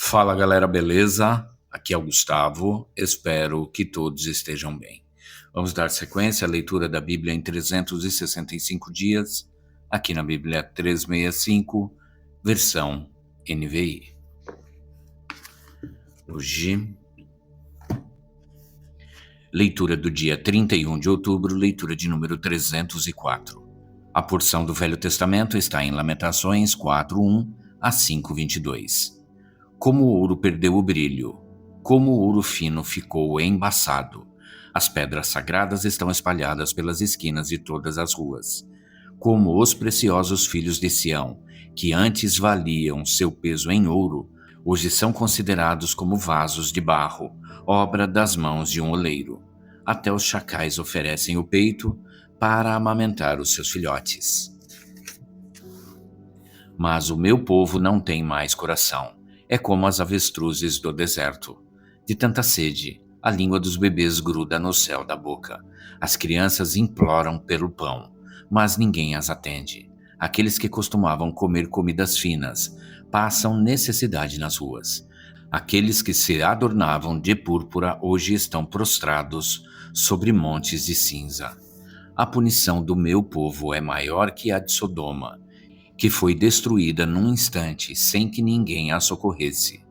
Fala galera, beleza? Aqui é o Gustavo, espero que todos estejam bem. Vamos dar sequência à leitura da Bíblia em 365 dias, aqui na Bíblia 365, versão NVI. Hoje, leitura do dia 31 de outubro, leitura de número 304. A porção do Velho Testamento está em Lamentações 4:1 a 5:22. Como o ouro perdeu o brilho, como o ouro fino ficou embaçado. As pedras sagradas estão espalhadas pelas esquinas de todas as ruas. Como os preciosos filhos de Sião, que antes valiam seu peso em ouro, hoje são considerados como vasos de barro, obra das mãos de um oleiro. Até os chacais oferecem o peito para amamentar os seus filhotes. Mas o meu povo não tem mais coração. É como as avestruzes do deserto. De tanta sede, a língua dos bebês gruda no céu da boca. As crianças imploram pelo pão, mas ninguém as atende. Aqueles que costumavam comer comidas finas passam necessidade nas ruas. Aqueles que se adornavam de púrpura hoje estão prostrados sobre montes de cinza. A punição do meu povo é maior que a de Sodoma, que foi destruída num instante sem que ninguém a socorresse.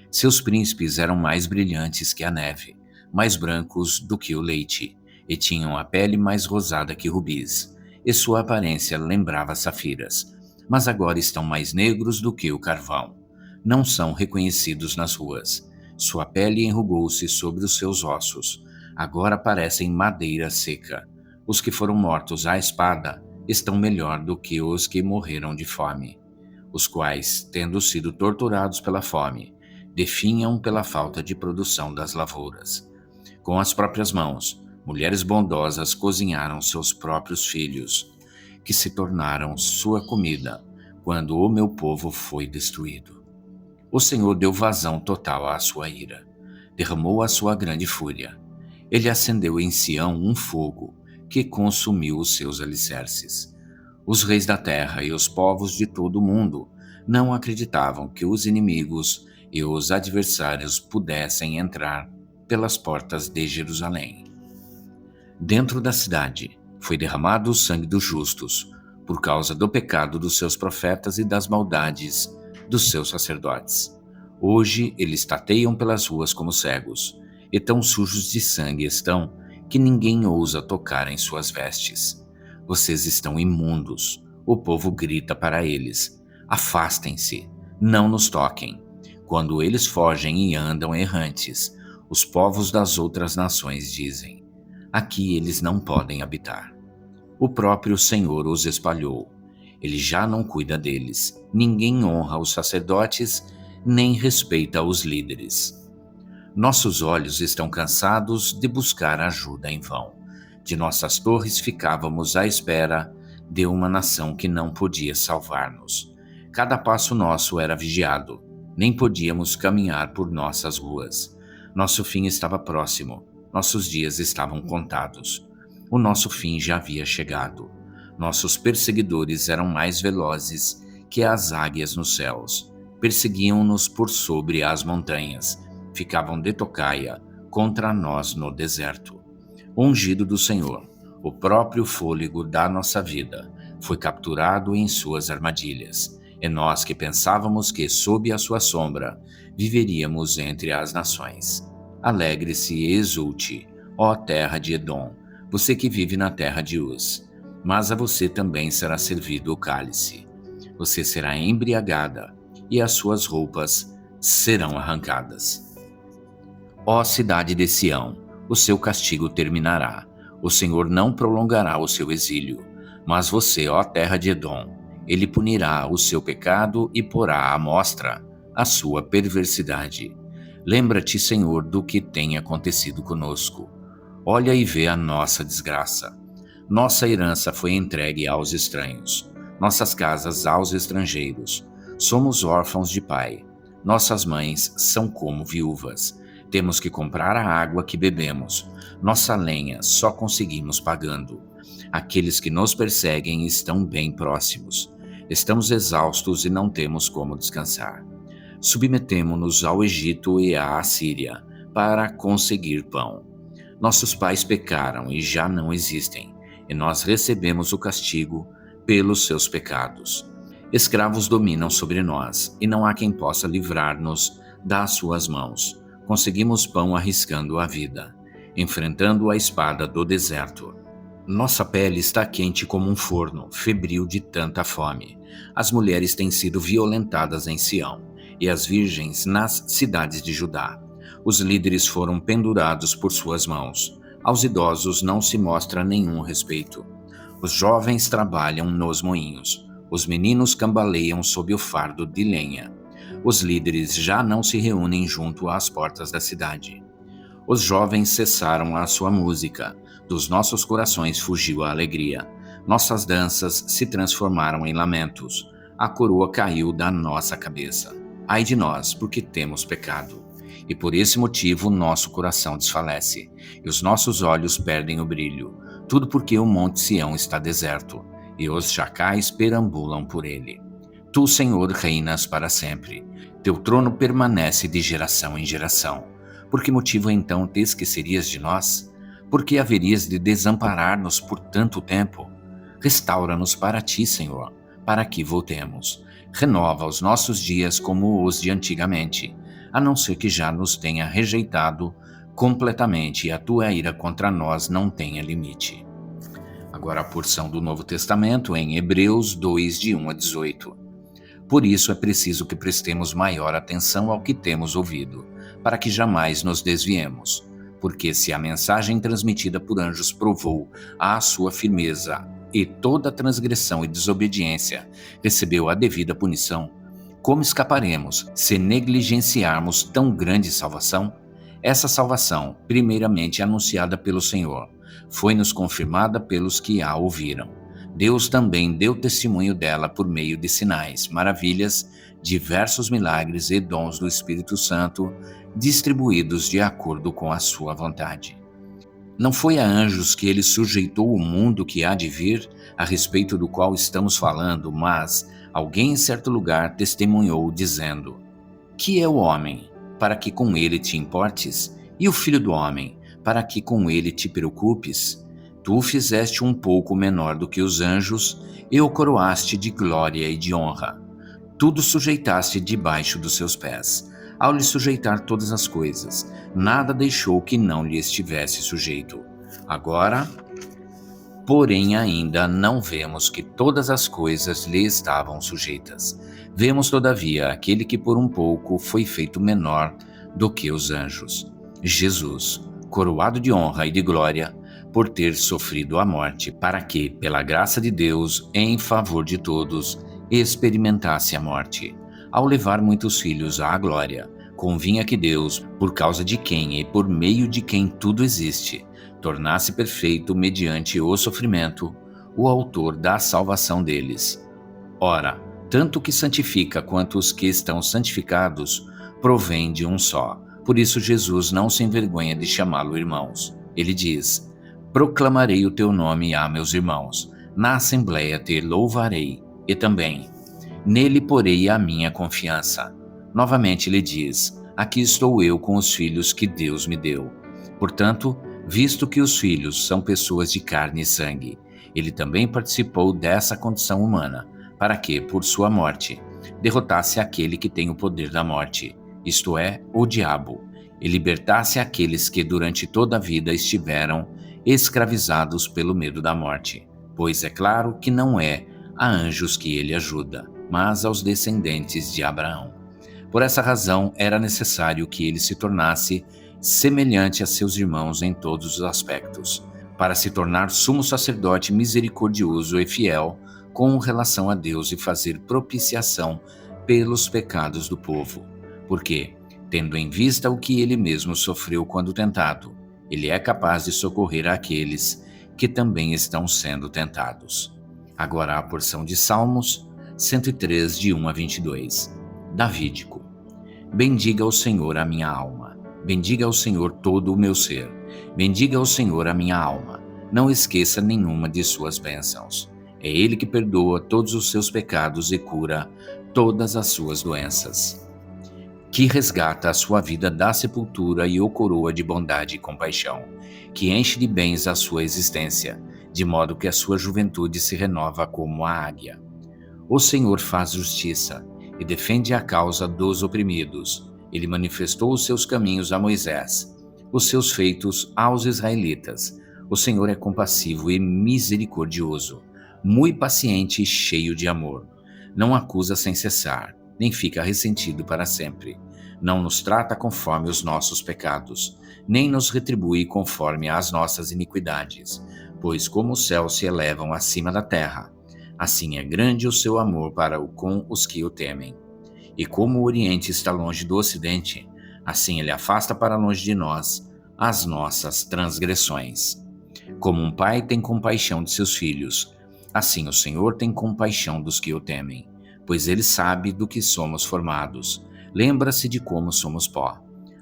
Seus príncipes eram mais brilhantes que a neve, mais brancos do que o leite, e tinham a pele mais rosada que rubis, e sua aparência lembrava safiras, mas agora estão mais negros do que o carvão. Não são reconhecidos nas ruas. Sua pele enrugou-se sobre os seus ossos, agora parecem madeira seca. Os que foram mortos à espada estão melhor do que os que morreram de fome, os quais, tendo sido torturados pela fome, definham pela falta de produção das lavouras. Com as próprias mãos, mulheres bondosas cozinharam seus próprios filhos, que se tornaram sua comida quando o meu povo foi destruído. O Senhor deu vazão total à sua ira, derramou a sua grande fúria. Ele acendeu em Sião um fogo que consumiu os seus alicerces. Os reis da terra e os povos de todo o mundo não acreditavam que os inimigos e os adversários pudessem entrar pelas portas de Jerusalém. Dentro da cidade foi derramado o sangue dos justos, por causa do pecado dos seus profetas e das maldades dos seus sacerdotes. Hoje eles tateiam pelas ruas como cegos, e tão sujos de sangue estão que ninguém ousa tocar em suas vestes. Vocês estão imundos. O povo grita para eles: afastem-se, não nos toquem. Quando eles fogem e andam errantes, os povos das outras nações dizem: aqui eles não podem habitar. O próprio Senhor os espalhou. Ele já não cuida deles. Ninguém honra os sacerdotes, nem respeita os líderes. Nossos olhos estão cansados de buscar ajuda em vão. De nossas torres ficávamos à espera de uma nação que não podia salvar-nos. Cada passo nosso era vigiado, nem podíamos caminhar por nossas ruas. Nosso fim estava próximo, nossos dias estavam contados. O nosso fim já havia chegado. Nossos perseguidores eram mais velozes que as águias nos céus. Perseguiam-nos por sobre as montanhas. Ficavam de tocaia contra nós no deserto. O ungido do Senhor, o próprio fôlego da nossa vida, foi capturado em suas armadilhas. E nós que pensávamos que, sob a sua sombra, viveríamos entre as nações. Alegre-se e exulte, ó terra de Edom, você que vive na terra de Uz. Mas a você também será servido o cálice. Você será embriagada, e as suas roupas serão arrancadas. Ó cidade de Sião, o seu castigo terminará. O Senhor não prolongará o seu exílio. Mas você, ó terra de Edom, ele punirá o seu pecado e porá à mostra a sua perversidade. Lembra-te, Senhor, do que tem acontecido conosco. Olha e vê a nossa desgraça. Nossa herança foi entregue aos estranhos, nossas casas aos estrangeiros. Somos órfãos de pai. Nossas mães são como viúvas. Temos que comprar a água que bebemos. Nossa lenha só conseguimos pagando. Aqueles que nos perseguem estão bem próximos. Estamos exaustos e não temos como descansar. submetemo-nos ao Egito e à Assíria para conseguir pão. Nossos pais pecaram e já não existem, e nós recebemos o castigo pelos seus pecados. Escravos dominam sobre nós, e não há quem possa livrar-nos das suas mãos. Conseguimos pão arriscando a vida, enfrentando a espada do deserto. Nossa pele está quente como um forno, febril de tanta fome. As mulheres têm sido violentadas em Sião, e as virgens nas cidades de Judá. Os líderes foram pendurados por suas mãos. Aos idosos não se mostra nenhum respeito. Os jovens trabalham nos moinhos. Os meninos cambaleiam sob o fardo de lenha. Os líderes já não se reúnem junto às portas da cidade. Os jovens cessaram a sua música. Dos nossos corações fugiu a alegria. Nossas danças se transformaram em lamentos. A coroa caiu da nossa cabeça. Ai de nós, porque temos pecado. E por esse motivo nosso coração desfalece, e os nossos olhos perdem o brilho. Tudo porque o monte Sião está deserto, e os chacais perambulam por ele. Tu, Senhor, reinas para sempre. Teu trono permanece de geração em geração. Por que motivo então te esquecerias de nós? Por que haverias de desamparar-nos por tanto tempo? Restaura-nos para ti, Senhor, para que voltemos. Renova os nossos dias como os de antigamente, a não ser que já nos tenha rejeitado completamente e a tua ira contra nós não tenha limite. Agora a porção do Novo Testamento em Hebreus 2, de 1 a 18. Por isso é preciso que prestemos maior atenção ao que temos ouvido, para que jamais nos desviemos. Porque se a mensagem transmitida por anjos provou a sua firmeza e toda transgressão e desobediência recebeu a devida punição, como escaparemos se negligenciarmos tão grande salvação? Essa salvação, primeiramente anunciada pelo Senhor, foi-nos confirmada pelos que a ouviram. Deus também deu testemunho dela por meio de sinais, maravilhas, diversos milagres e dons do Espírito Santo, distribuídos de acordo com a sua vontade. Não foi a anjos que ele sujeitou o mundo que há de vir, a respeito do qual estamos falando, mas alguém em certo lugar testemunhou, dizendo: Que é o homem, para que com ele te importes? E o filho do homem, para que com ele te preocupes? Tu o fizeste um pouco menor do que os anjos, e o coroaste de glória e de honra. Tudo sujeitaste debaixo dos seus pés. Ao lhe sujeitar todas as coisas, nada deixou que não lhe estivesse sujeito. Agora, porém, ainda não vemos que todas as coisas lhe estavam sujeitas. Vemos, todavia, aquele que por um pouco foi feito menor do que os anjos, Jesus, coroado de honra e de glória, por ter sofrido a morte, para que, pela graça de Deus, em favor de todos, experimentasse a morte. Ao levar muitos filhos à glória, convinha que Deus, por causa de quem e por meio de quem tudo existe, tornasse perfeito mediante o sofrimento o autor da salvação deles. Ora, tanto o que santifica quanto os que estão santificados provém de um só. Por isso Jesus não se envergonha de chamá-lo irmãos. Ele diz: Proclamarei o teu nome a meus irmãos, na assembleia te louvarei, e também nele porei a minha confiança. Novamente ele diz: Aqui estou eu com os filhos que Deus me deu. Portanto, visto que os filhos são pessoas de carne e sangue, ele também participou dessa condição humana, para que, por sua morte, derrotasse aquele que tem o poder da morte, isto é, o diabo, e libertasse aqueles que durante toda a vida estiveram escravizados pelo medo da morte. Pois é claro que não é a anjos que ele ajuda, mas aos descendentes de Abraão. Por essa razão, era necessário que ele se tornasse semelhante a seus irmãos em todos os aspectos, para se tornar sumo sacerdote misericordioso e fiel com relação a Deus e fazer propiciação pelos pecados do povo. Porque, tendo em vista o que ele mesmo sofreu quando tentado, ele é capaz de socorrer aqueles que também estão sendo tentados. Agora a porção de Salmos 103, de 1 a 22. Davídico. Bendiga ao Senhor a minha alma. Bendiga ao Senhor todo o meu ser. Bendiga ao Senhor a minha alma. Não esqueça nenhuma de suas bênçãos. É Ele que perdoa todos os seus pecados e cura todas as suas doenças. que resgata a sua vida da sepultura e o coroa de bondade e compaixão, que enche de bens a sua existência, de modo que a sua juventude se renova como a águia. O Senhor faz justiça e defende a causa dos oprimidos. Ele manifestou os seus caminhos a Moisés, os seus feitos aos israelitas. O Senhor é compassivo e misericordioso, muito paciente e cheio de amor. Não acusa sem cessar, nem fica ressentido para sempre. Não nos trata conforme os nossos pecados, nem nos retribui conforme as nossas iniquidades. Pois como os céus se elevam acima da terra, assim é grande o seu amor para com os que o temem. E como o Oriente está longe do Ocidente, assim ele afasta para longe de nós as nossas transgressões. Como um pai tem compaixão de seus filhos, assim o Senhor tem compaixão dos que o temem, pois ele sabe do que somos formados. Lembra-se de como somos pó.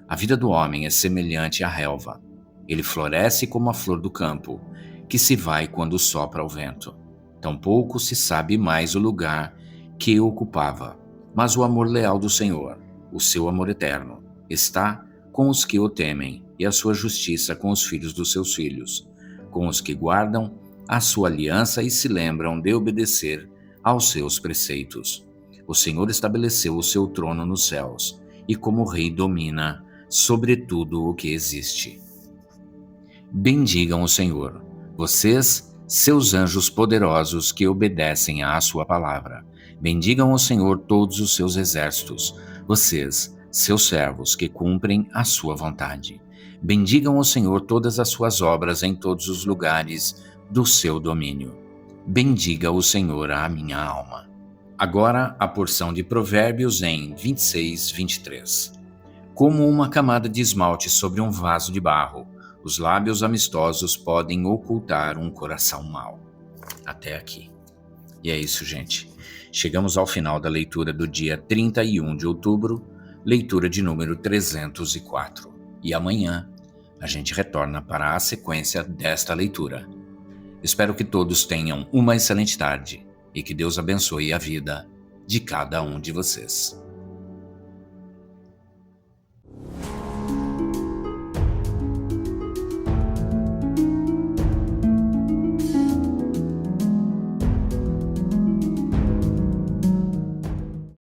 A vida do homem é semelhante à relva. Ele floresce como a flor do campo, que se vai quando sopra o vento. Tampouco se sabe mais o lugar que ocupava. Mas o amor leal do Senhor, o seu amor eterno, está com os que o temem, e a sua justiça com os filhos dos seus filhos, com os que guardam a sua aliança e se lembram de obedecer aos seus preceitos. O Senhor estabeleceu o seu trono nos céus, e como rei domina sobre tudo o que existe. Bendigam o Senhor, vocês, seus anjos poderosos que obedecem à sua palavra. Bendigam o Senhor todos os seus exércitos, vocês, seus servos que cumprem a sua vontade. Bendigam o Senhor todas as suas obras em todos os lugares do seu domínio. Bendiga o Senhor a minha alma. Agora a porção de Provérbios em 26, 23. Como uma camada de esmalte sobre um vaso de barro, os lábios amistosos podem ocultar um coração mau. Até aqui. E é isso, gente. Chegamos ao final da leitura do dia 31 de outubro, leitura de número 304. E amanhã a gente retorna para a sequência desta leitura. Espero que todos tenham uma excelente tarde e que Deus abençoe a vida de cada um de vocês.